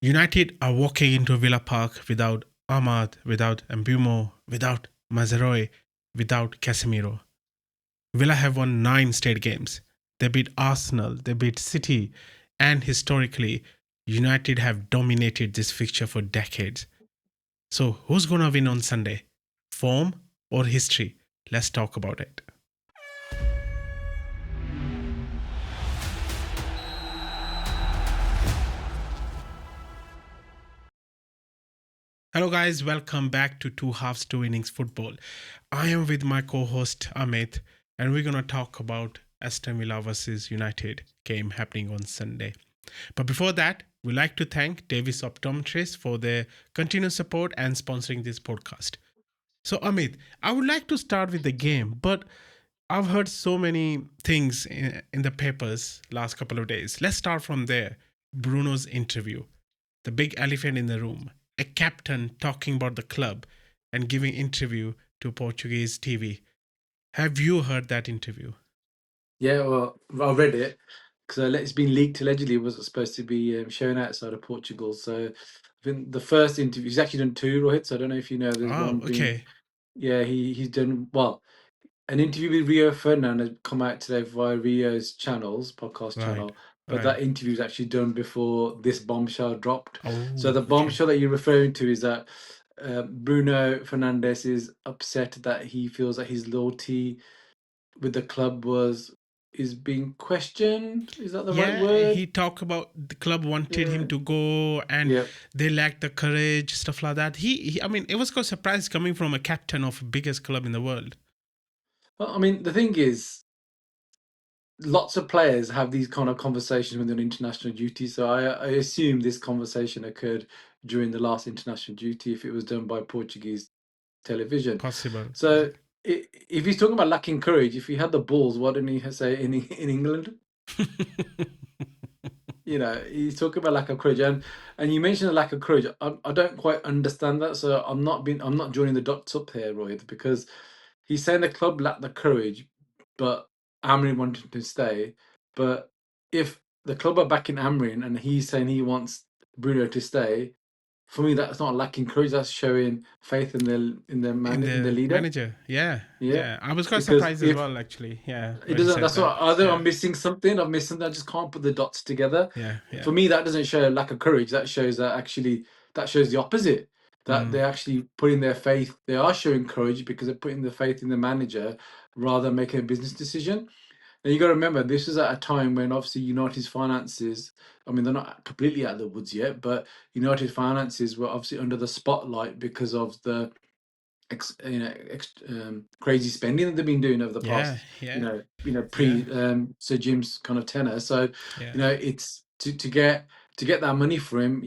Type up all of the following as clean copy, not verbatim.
United are walking into Villa Park without Ahmad, without Mbeumo, without Mazraoui, without Casemiro. Villa have won 9 straight games. They beat Arsenal, they beat City, and historically, United have dominated this fixture for decades. So, who's gonna win on Sunday? Form or history? Let's talk about it. Hello, guys. Welcome back to Two Halves, Two Innings Football. I am with my co host Amit, and we're going to talk about Aston Villa versus United game happening on Sunday. But before that, we'd like to thank Davis Optometrists for their continued support and sponsoring this podcast. So, Amit, I would like to start with the game, but I've heard so many things in the papers last couple of days. Let's start from there. Bruno's interview, the big elephant in the room, a captain talking about the club and giving interview to Portuguese TV. Have you heard that interview? Yeah, well, I read it because it's been leaked allegedly it wasn't supposed to be shown outside of Portugal. So I think the first interview, he's actually done two, Rohit. So I don't know if you know, there's Oh, one being, okay. yeah, he's done, well, an interview with Rio Ferdinand has come out today via Rio's channels, podcast Right. channel, but Right. that interview was actually done before this bombshell dropped. So Oh, the okay. bombshell that you're referring to is that Bruno Fernandes is upset that he feels that his loyalty with the club is being questioned. Is that the right Yeah, word? he talked about the club wanted Yeah. him to go and Yeah. they lacked the courage, stuff like that. I mean, it was quite surprise coming from a captain of biggest club in the world. Well, I mean, the thing is, lots of players have these kind of conversations when they're on international duty. So I assume this conversation occurred during the last international duty if it was done by Portuguese television. Possible. So if he's talking about lacking courage, if he had the balls, why didn't he say in England? You know, he's talking about lack of courage, and you mentioned the lack of courage. I don't quite understand that, so I'm not joining the dots up here, Roy, because he's saying the club lacked the courage, but Amrin wanted to stay. But if the club are backing Amrin and he's saying he wants Bruno to stay, for me that's not lacking courage. That's showing faith in In their the leader. manager. Yeah. Yeah, Yeah. I was quite because surprised as if well, actually. Yeah. it When he doesn't. said That's what that. either Yeah. I'm missing something. I'm missing. I just can't put the dots together. Yeah. Yeah. For me, that doesn't show lack of courage. That shows that actually that shows the opposite. That Mm. they're actually putting their faith. They are showing courage because they're putting their faith in the manager rather than making a business decision. And you got to remember, this is at a time when obviously United's finances. I mean, they're not completely out of the woods yet, but United finances were obviously under the spotlight because of the crazy spending that they've been doing over the Yeah. past, Yeah. Yeah. pre Sir Jim's kind of tenure. So, Yeah. it's to get that money for him,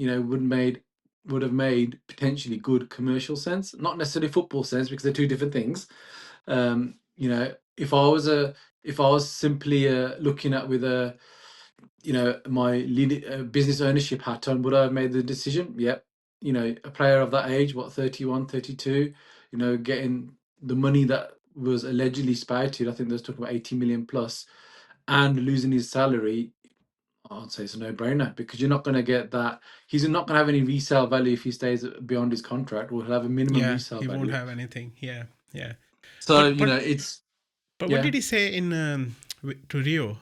would have made potentially good commercial sense, not necessarily football sense because they're two different things. If I was simply looking at with a my business ownership hat on, would I have made the decision? Yep. A player of that age, what, 31, 32, getting the money that was allegedly spouted, I think they was talking about 80 million plus, and losing his salary, I'd say it's a no-brainer because you're not going to get that. He's not going to have any resale value if he stays beyond his contract, or he'll have a minimum Yeah. resale He won't value. have anything. Yeah. Yeah. So, But but it's, but what yeah. did he say in to Rio?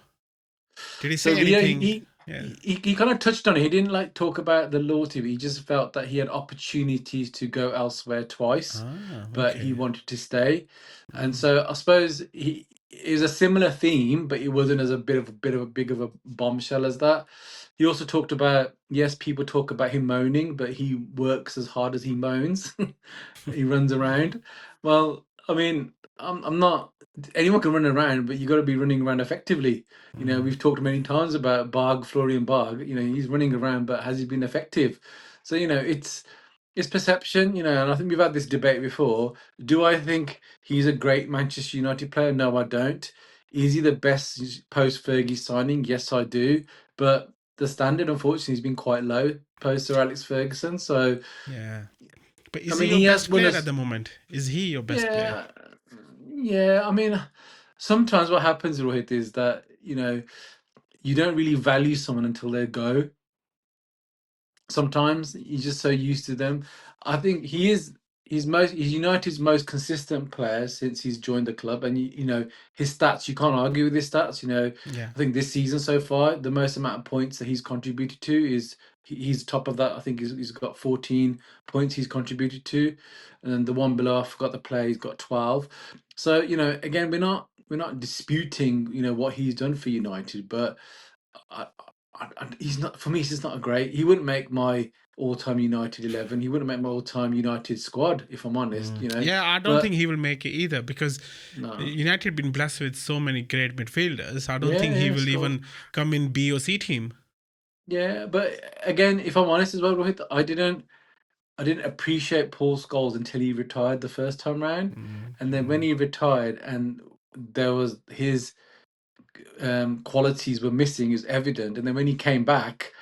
Did he So say Rio, anything? Yeah. he kind of touched on it. He didn't like talk about the loyalty, but he just felt that he had opportunities to go elsewhere twice, Ah. but he Okay. wanted to stay. And Mm. so I suppose he it was a similar theme, but it wasn't as a big of a bombshell as that. He also talked about, yes, people talk about him moaning, but he works as hard as he moans. He runs around. Well, I mean, I'm not. Anyone can run around, but you got to be running around effectively. Mm. We've talked many times about Florian Barg. He's running around, but has he been effective? So it's perception. And I think we've had this debate before. Do I think he's a great Manchester United player? No, I don't. Is he the best post Fergie signing? Yes, I do. But the standard, unfortunately, has been quite low post Sir Alex Ferguson. So Yeah. But I is he mean, your he has best won player at us. the moment? Is he your best player? Yeah, yeah. I mean, sometimes what happens, Rohit, is that you don't really value someone until they go. sometimes he's just so used to them. I think he's United's most consistent player since he's joined the club, and you know his stats. You can't argue with his stats. You know, Yeah. I think this season so far, the most amount of points that he's contributed to is he's top of that. I think he's got 14 points he's contributed to, and then the one below I forgot the player. He's got 12. So you know, again, we're not disputing what he's done for United, but I, he's not for me. He's just not a great. He wouldn't make my all-time United 11. He wouldn't make my all-time United squad, if I'm honest. Yeah, I don't But think he will make it either because no, United been blessed with so many great midfielders. I don't yeah, think he yeah, will sure, even come in B or C team. yeah. But again, if I'm honest as well, Rohit, I didn't appreciate Paul Scholes until he retired the first time round, and then when he retired and there was his qualities were missing is evident. And then when he came back,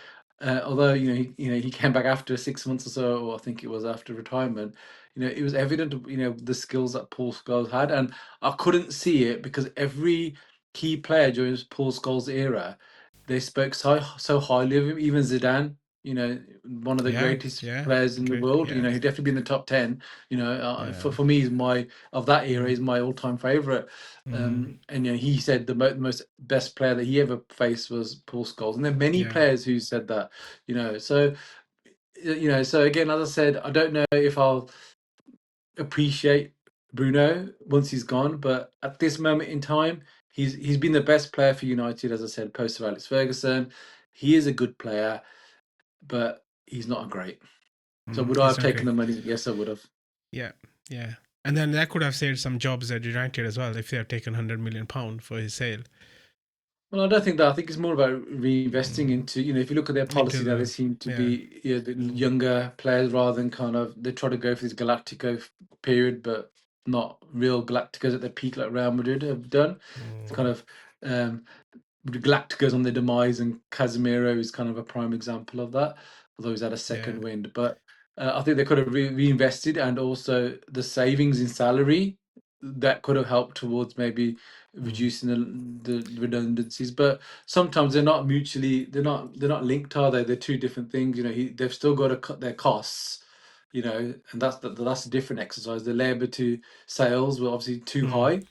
although he came back after 6 months or so, or I think it was after retirement, it was evident the skills that Paul Scholes had, and I couldn't see it because every key player during Paul Scholes' era, they spoke so highly of him. Even Zidane, one of the Yeah, greatest yeah, players in the great. world. Yeah, He'd definitely be in the top 10. yeah. For me, is my of that era Mm, is my all-time favorite. mm, And he said the most best player that he ever faced was Paul Scholes, and there are many yeah. players who said that. So so again, as I said, I don't know if I'll appreciate Bruno once he's gone, but at this moment in time, he's been the best player for United, as I said, post of Alex Ferguson. He is a good player, but he's not a great. So would I He's have not taken great. the money? Yes, I would have. Yeah, yeah. And then that could have saved some jobs at United as well if they have taken £100 million for his sale Well, I don't think that. I think it's more about reinvesting into, if you look at their into policy now, they the seem to yeah. be the younger players rather than kind of, they try to go for this Galactico period, but not real Galacticos at their peak like Real Madrid have done. It's kind of um, the Galacticos on their demise, and Casemiro is kind of a prime example of that, although he's had a Yeah. second wind. But I think they could have reinvested, and also the savings in salary that could have helped towards maybe reducing the redundancies. But sometimes they're not linked, are they? They're two different things. They've still got to cut their costs. And that's a different exercise. The labor to sales were obviously too high.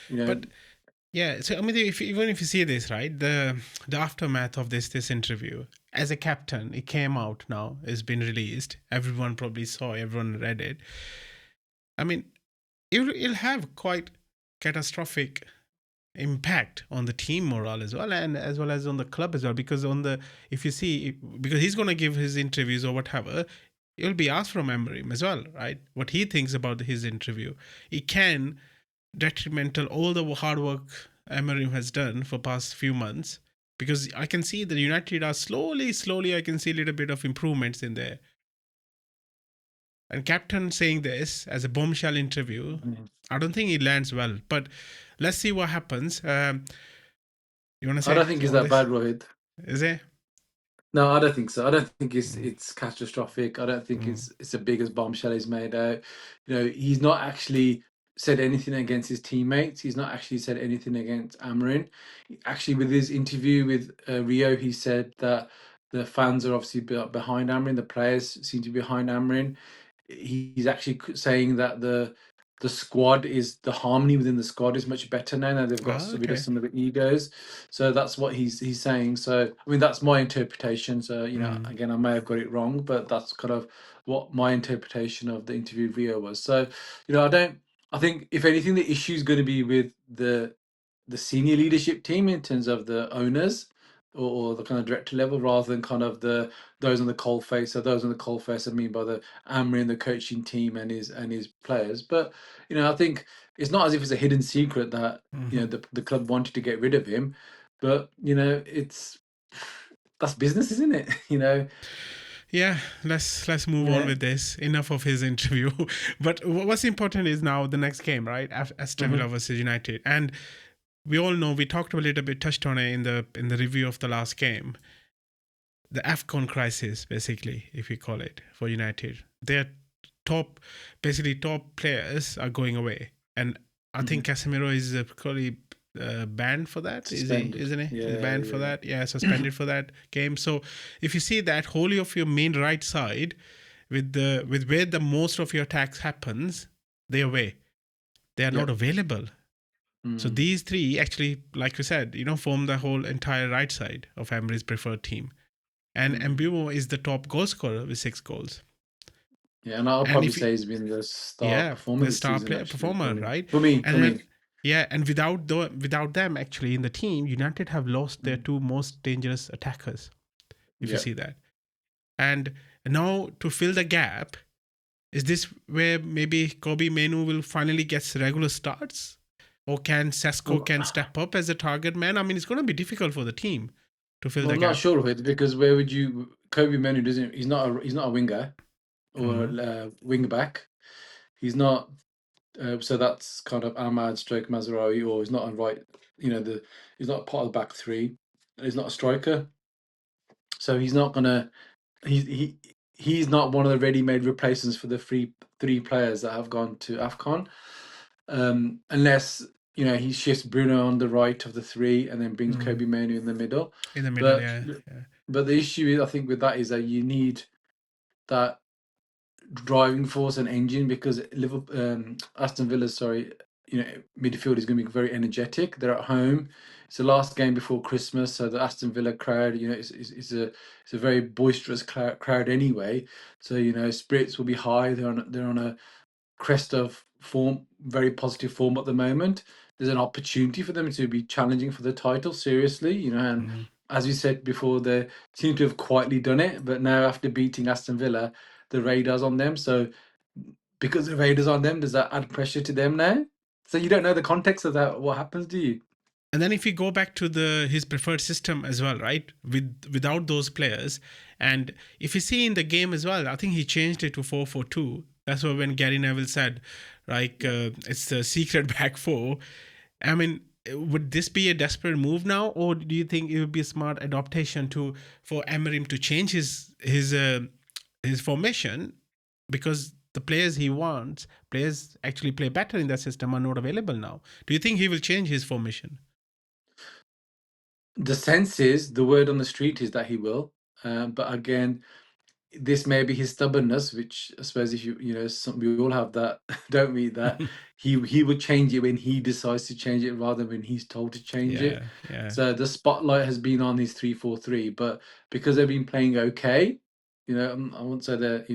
You know, But yeah, so I mean, even if you see this, right, the aftermath of this interview, as a captain, it came out now, it's been released. Everyone probably saw, everyone read it. I mean, it'll have quite catastrophic impact on the team morale as well, and as well as on the club as well, because if you see, because he's going to give his interviews or whatever, it'll be asked from Emery as well, right, what he thinks about his interview. It can detrimental all the hard work Emery has done for past few months, because I can see that United are slowly I can see a little bit of improvements in there. And captain saying this as a bombshell interview, I don't think it lands well. But let's see what happens. You want to I say don't think it's on that this? bad, Rohit. Is it? No, I don't think so. I don't think it's Mm, it's catastrophic. I don't think mm, it's as big as Bombshell is made out. He's not actually said anything against his teammates. He's not actually said anything against Amarin. Actually, with his interview with Rio, he said that the fans are obviously behind Amarin. The players seem to be behind Amarin. He's actually saying that the squad is the harmony within the squad is much better now. Now they've got rid of okay. some of the egos, so that's what he's saying. So I mean, that's my interpretation. So Mm, again, I may have got it wrong, but that's kind of what my interpretation of the interview with Rio was. So I don't. I think if anything, the issue is going to be with the senior leadership team in terms of the owners or the kind of director level, rather than kind of those on the coal face. So those on the coal face, I mean by the Amri and the coaching team and his players. But I think it's not as if it's a hidden secret that mhm. the club wanted to get rid of him, but it's that's business, isn't it? Yeah, let's move on Yeah. with this. Enough of his interview. But what's important is now the next game, right? Aston Villa Hmm. versus United, and we all know, we talked a little bit, touched on it in the review of the last game, the AFCON crisis, basically, if we call it, for United. Their top, basically top players are going away, and I Hmm. think Casemiro is probably banned for that. Is he? Suspended. Isn't he? He's Yeah, banned for yeah. that. Yeah, suspended for that game. So if you see that wholly of your main right side, with where the most of your attacks happens, they're away. They are not Yep. available. So Mm, these three actually, like we said, form the whole entire right side of Emery's preferred team. And mm. Mbeumo is the top goal scorer with 6 goals. Yeah, and I'll And probably if you, say he's been the star yeah, performer the this star season, player actually, performer, right? For me, And then yeah, and without them actually in the team, United have lost their Mm. two most dangerous attackers. If you Yeah. see that, and now to fill the gap, is this where maybe Kobe Menu will finally get regular starts, or can Sesko Well, can step up as a target man? I mean, it's going to be difficult for the team to fill well, the I'm not gap. sure of it because where would you? Kobe Menu doesn't. He's not a winger or Mm-hmm. a wing back. He's not. So that's kind of Ahmad stroke Mazraoui, or he's not on right. He's not part of the back three. And he's not a striker, so he's not gonna. He's not one of the ready-made replacements for the three players that have gone to AFCON, unless he shifts Bruno on the right of the three and then brings Mm-hmm. Kobe Manu in the middle. In the middle, But yeah, yeah. but the issue is, I think, with that is that you need that driving force and engine because Aston Villa, sorry, midfield is going to be very energetic. They're at home. It's the last game before Christmas, so the Aston Villa crowd, it's a very boisterous crowd anyway. So spirits will be high. They're on a crest of form, very positive form at the moment. There's an opportunity for them to be challenging for the title seriously, and Mm-hmm. as we said before, they seem to have quietly done it, but now after beating Aston Villa, the radar's on them. So because the radar's on them, does that add pressure to them now? So you don't know the context of that. What happens to you? And then if we go back to his preferred system as well, right? Without those players, and if you see in the game as well, I think he changed it to 4-4-2. That's what when Gary Neville said, like it's the secret back four. I mean, would this be a desperate move now, or do you think it would be a smart adaptation for Emery to change his formation because the players he wants, players actually play better in that system, are not available now? Do you think he will change his formation? The sense is, the word on the street is that he will. But again, this may be his stubbornness, which I suppose if we all have that, don't we? That he would change it when he decides to change it rather than when he's told to change it. Yeah, yeah. So the spotlight has been on his 3-4-3, but because they've been playing okay, I won't say that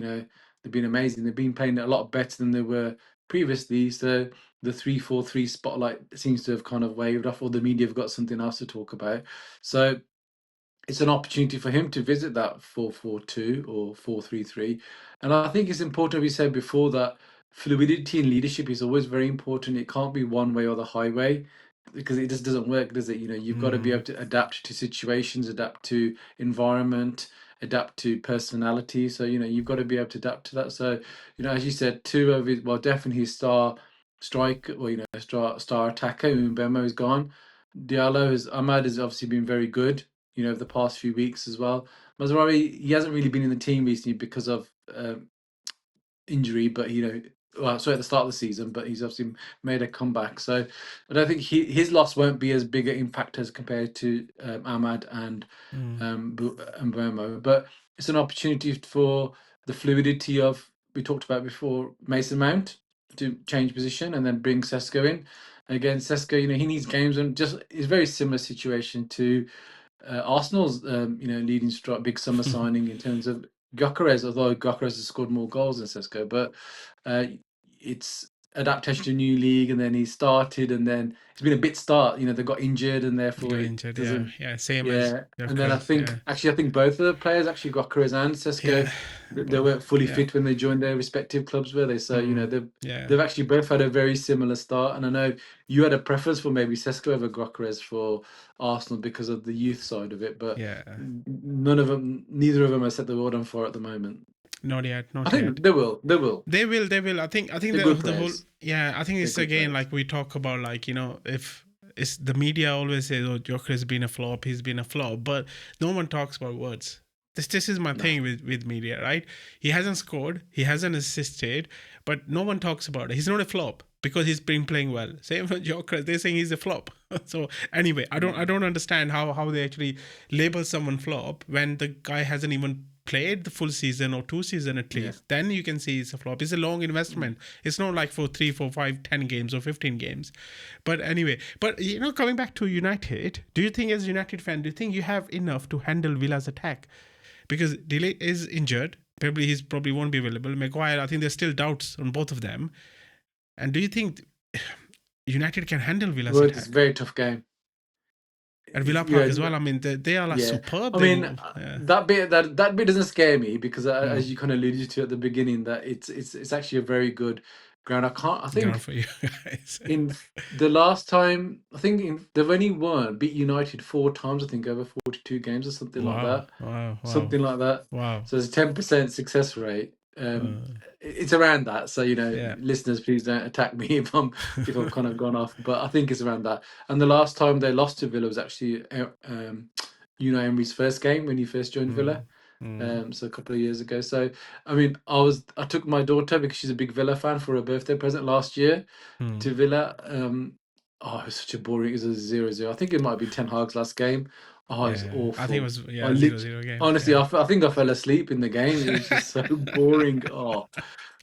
they've been amazing. They've been playing a lot better than they were previously. So the 3-4-3 spotlight seems to have kind of waved off, or the media have got something else to talk about. So it's an opportunity for him to visit that 4-4-2 or 4-3-3. And I think it's important, we said before, that fluidity in leadership is always very important. It can't be one way or the highway because it just doesn't work, does it? You've got to be able to adapt to situations, adapt to environment, adapt to personality. So, you've got to be able to adapt to that. So, as you said, two of his, well, definitely his star striker, or, star attacker, Mbeumo is gone. Ahmad has obviously been very good the past few weeks as well. Mazraoui, he hasn't really been in the team recently because of injury, but sorry, at the start of the season, but he's obviously made a comeback. So I don't think his loss won't be as big an impact as compared to Ahmad and Mbeumo. But it's an opportunity for the fluidity of, we talked about before, Mason Mount to change position and then bring Sesko in. And again, Sesko, he needs games, and just it's a very similar situation to Arsenal's leading big summer signing in terms of Gyökeres, although Gyökeres has scored more goals than Sesko, but it's adaptation to a new league, and then he started, and then it's been a bit start. They got injured, and He therefore got it injured. Yeah, doesn't. yeah. Same as Yeah, and then I Joker. think Yeah, actually I think both of the players, actually Gyökeres and Sesko, yeah. they weren't fully Yeah. fit when they joined their respective clubs, were they? So Yeah. they've actually both had a very similar start, and I know you had a preference for maybe Sesko over Gyökeres for Arsenal because of the youth side of it, but Yeah. neither of them have set the world on fire at the moment. Not yet. I Not yet. think they will. They will. They will. They will. I think They're good the whole. players. Yeah. I think They're it's good again players. like we talk about, like if it's the media always says, "Oh, Joker has been a flop. He's been a flop," but no one talks about words. This is my No. thing with media, right? He hasn't scored. He hasn't assisted, but no one talks about it. He's not a flop because he's been playing well. Same with Joker. They're saying he's a flop. So anyway, I don't understand how they actually label someone flop when the guy hasn't even played the full season or 2 seasons at Yeah. least. Then you can see it's a flop. It's a long Mm. investment. It's not like for 3, 4, 5, 10 games or 15 games. But anyway, coming back to United, do you think as a United fan, do you think you have enough to handle Villa's attack? Because Delay is injured. Probably won't be available. Maguire, I think there's still doubts on both of them. And do you think United can handle Villa's Well, it's a attack? very tough game. At Villa Park as Yeah, well. I mean, they are like yeah. superb. I They mean, move. Yeah. that bit doesn't scare me because as Mm. you kind of alluded to at the beginning, that it's actually a very good ground. I Ground think for you guys. the last time, they've only beat United 4 times, I think, over 42 games or something like Wow. that. Wow. Wow. Something like that. Wow. So it's a 10% success rate. Uh, It's around that. So, yeah. listeners, please don't attack me if I'm kind of gone off. But I think it's around that. And the last time they lost to Villa was actually Unai Emery's first game when he first joined Mm. Villa. Mm. So a couple of years ago. So I mean, I took my daughter because she's a big Villa fan for her birthday present last year Mm. to Villa. Oh, it was such a boring. It was a 0-0. I think it might have been Ten Hag's last game. Oh, it's Yeah. I think it awful. was I 0-0 game. honestly, Yeah. I think I fell asleep in the game. It was just so boring. Oh,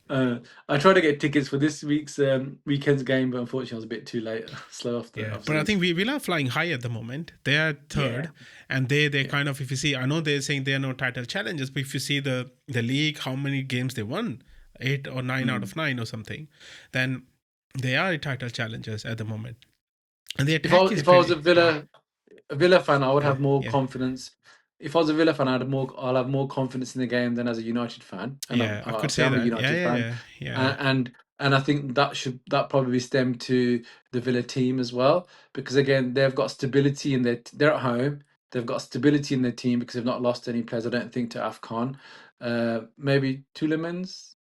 I tried to get tickets for this weekend's game, but unfortunately, I was a bit too late. Slow off Yeah, off but I the. think Villa are flying high at the moment. They are Yeah, third, and they yeah. kind of, if you see, I know they're saying they are no title challengers, but if you see the league, how many games they won, 8 or 9 out Mm. of 9 or something, then they are title challengers at the moment, and the If I attack is if I was pretty. A Villa fan, I would Yeah, have more yeah, confidence. If I was a Villa fan, I'll have more confidence in the game than as a United fan. And yeah. I I'll could say say I'm a that. Yeah, United yeah, fan, yeah, yeah. and I think that probably stem to the Villa team as well, because again they've got stability in they're at home. They've got stability in their team because they've not lost any players. I don't think to AFCON. Maybe Tielemans.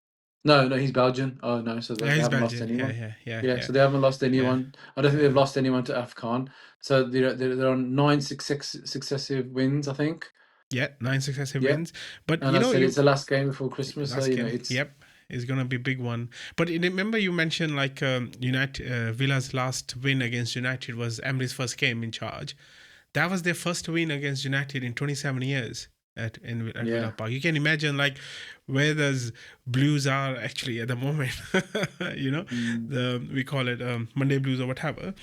No, no, he's Belgian. Oh no, so Yeah, they he's haven't lost Belgian. Yeah, anyone. yeah, yeah, Yeah, yeah, so they haven't lost yeah, anyone. I don't think they've yeah, lost anyone to AFCON. So they're on nine successive wins, I think. yeah. 9 successive Yeah, wins, but and you I know said you it's the last game before Christmas, so last game. it's Yep, is gonna be a big one. But remember you mentioned like United Villa's last win against United was Emery's first game in charge. That was their first win against United in 27 years at yeah. Villa Park. You can imagine like where those Blues are actually at the moment. Mm. We call it Monday Blues or whatever.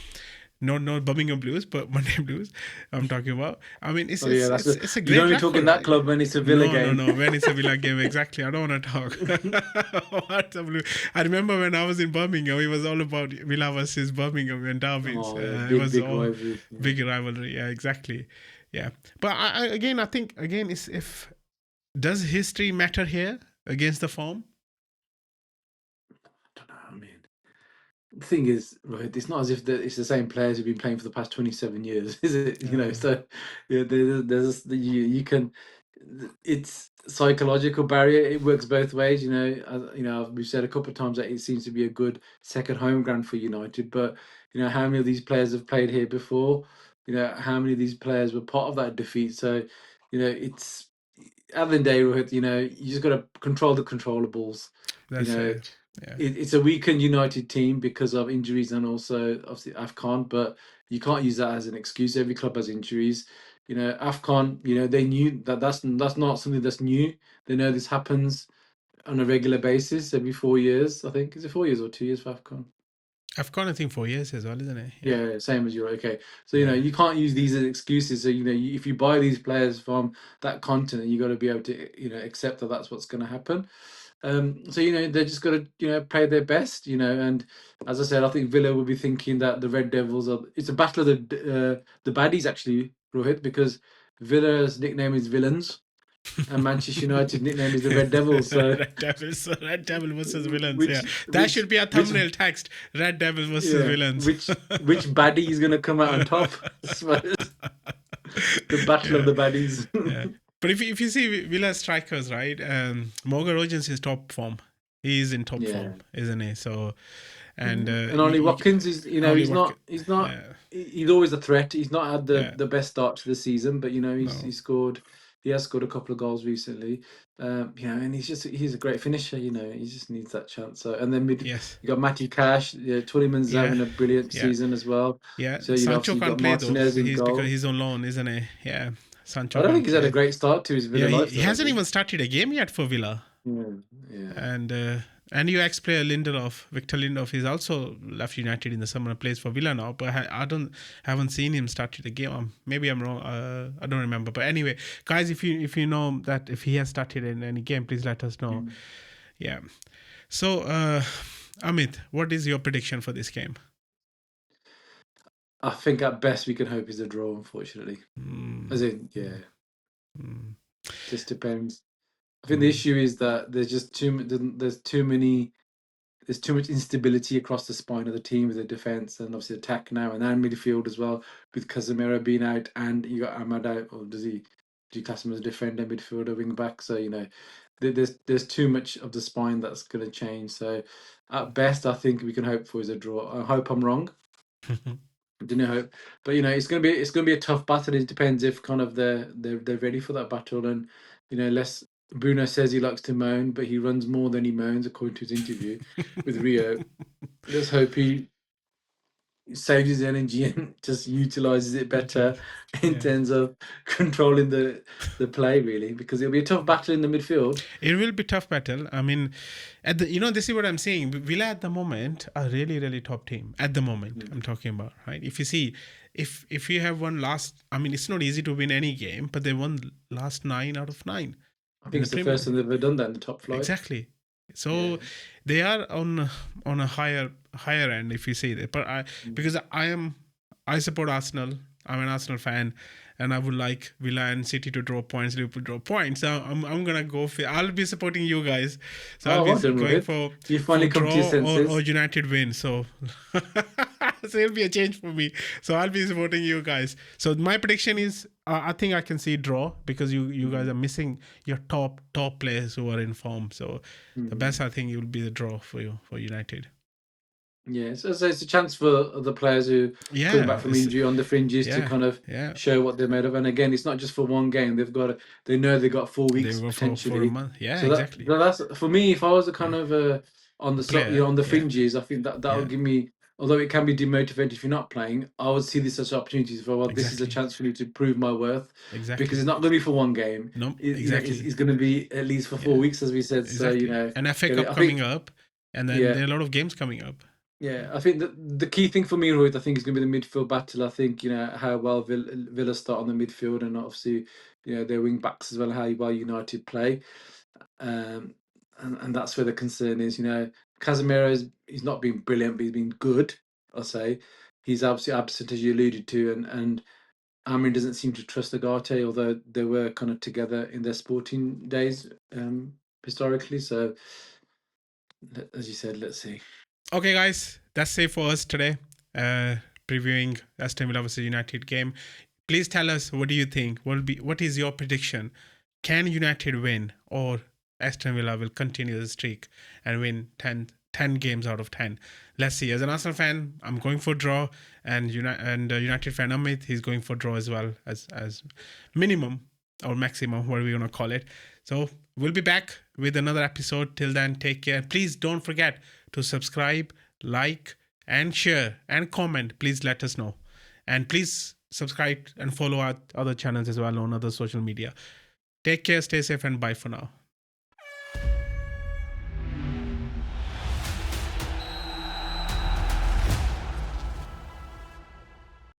Not Birmingham Blues, but Monday Blues. I'm talking about. I mean, Oh yeah, it's a you don't great only talk in record. that club when it's a Villa No, no, game. no. When it's a Villa game, exactly. I don't want to talk. What's a Blue? I remember when I was in Birmingham, it was all about Villa versus Birmingham and derbies. Oh, It big was big all rivalry. Yeah. big rivalry. Yeah, exactly. Yeah, but I think again, is if does history matter here against the form? I don't know. I mean, the thing is, right, it's not as if it's the same players who've been playing for the past 27 years, is it? Uh, So yeah, you can. It's psychological barrier. It works both ways. We've said a couple of times that it seems to be a good second home ground for United. But how many of these players have played here before? How many of these players were part of that defeat? So it's at the end of the day, Rohit, you just got to control the controllables. You that's know, it. Yeah. it's a weakened United team because of injuries and also obviously AFCON, but you can't use that as an excuse. Every club has injuries. AFCON, they knew that's not something that's new. They know this happens on a regular basis every 4 years, I think. Is it 4 years or 2 years for AFCON? I've gone I think 4 years as well, isn't it? Yeah. Yeah, same as you. Okay, so Yeah. you can't use these as excuses. So if you buy these players from that continent, you got to be able to accept that that's what's going to happen. So they're just got to play their best. And as I said, I think Villa will be thinking that the Red Devils are. It's a battle of the baddies actually, Rohit, because Villa's nickname is Villains, and Manchester United nickname is the Red Devils. So Red Devil versus villains. Yeah, which that which should be a which thumbnail text. Red Devil versus yeah villains. which baddie is going to come out on top? I suppose. The battle of Yeah, the baddies. yeah. But if you see Villa strikers, right? Morgan Rogers is top form. He's in top Yeah. form, isn't he? So, and And Ollie Watkins is, only he's what? not, Yeah, he's always a threat. He's not had yeah. the best start to the season, but No, he scored. He has scored a couple of goals recently. And he's a great finisher. He just needs that chance. So, and then Yes. you got Matty Cash. Yeah, Twentyman's Yeah. having a brilliant Yeah. season as well. Yeah. So Sancho obviously you can't got play though. Martinez in He's because goal. he's on loan, isn't he? Yeah. Sancho I don't think can't he's had a play. great start to his Yeah, Villa life he though, has hasn't he? even started a game yet for Villa. Yeah. And your ex-player Victor Lindelof, is also left United in the summer and plays for Villa now. But I haven't seen him started the game. Maybe I'm wrong. I don't remember. But anyway, guys, if you know that if he has started in any game, please let us know. Mm. Yeah. So, Amit, what is your prediction for this game? I think at best we can hope is a draw, unfortunately. As in, Mm. just depends. I think the issue is that there's too much instability across the spine of the team with the defense and obviously attack now and then midfield as well, with Casemiro being out and you got Ahmad out, or do you class him as a defender, midfielder, wing back? So there's too much of the spine that's going to change. So at best, I think we can hope for is a draw. I hope I'm wrong. Didn't hope, but it's gonna be a tough battle. It depends if kind of they're ready for that battle, and less. Bruno says he likes to moan, but he runs more than he moans, according to his interview with Rio. Let's hope he saves his energy and just utilizes it better in Yeah. terms of controlling the play, really, because it'll be a tough battle in the midfield. It will be tough battle. I mean, this is what I'm saying. Villa at the moment are really, really top team at the moment. I'm talking about, right? If you see, if you have won last, I mean, it's not easy to win any game, but they won last 9 out of 9 I in think the it's the Premier first League. time they've ever done that in the top flight. Exactly. So Yeah. they are on a higher end, if you see that. But because I support Arsenal. I'm an Arsenal fan, and I would like Villa and City to draw points, Liverpool draw points. So I'm gonna go for. I'll be supporting you guys. So I'll Oh, be well done, going Rohit. You finally come to your draw or senses. United win. So so it'll be a change for me. So I'll be supporting you guys. So my prediction is I think I can see draw because you guys are missing your top players who are in form. So the best I think it will be the draw for you for United. Yeah, so it's a chance for the players who coming back from injury on the fringes to kind of show what they're made of. And again, it's not just for one game. They know they got 4 They weeks go for a potentially. month. Yeah, So exactly. that's for me. If I was a kind of on the Player, on the fringes, I think that will yeah, give me. Although it can be demotivated if you're not playing, I would see this as opportunities for this is a exactly, chance for me to prove my worth because exactly. it's not going to be for one game. No, It's exactly. going to be at least for 4 Yeah, weeks, as we said. So exactly. And FA get it. Cup I coming think up, and then yeah. there are a lot of games coming up. Yeah, I think the key thing for me, Rohit, I think is going to be the midfield battle. I think how well Villa start on the midfield, and obviously their wing backs as well. How well United play, and that's where the concern is. Casemiro he's not been brilliant, but he's been good. I'll say he's absolutely absent, as you alluded to, and Amrin doesn't seem to trust Agate, although they were kind of together in their sporting days historically. So, as you said, let's see. Okay, guys, that's it for us today. Previewing Aston Villa versus United game. Please tell us what do you think. What is your prediction? Can United win, or Aston Villa will continue the streak and win 10 games out of 10? Let's see. As an Arsenal fan, I'm going for draw, and United fan Amit, he's going for draw as well as minimum or maximum, what are we gonna call it? So we'll be back with another episode. Till then, take care. Please don't forget to subscribe, like, and share and comment. Please let us know, and please subscribe and follow our other channels as well on other social media. Take care, stay safe, and bye for now.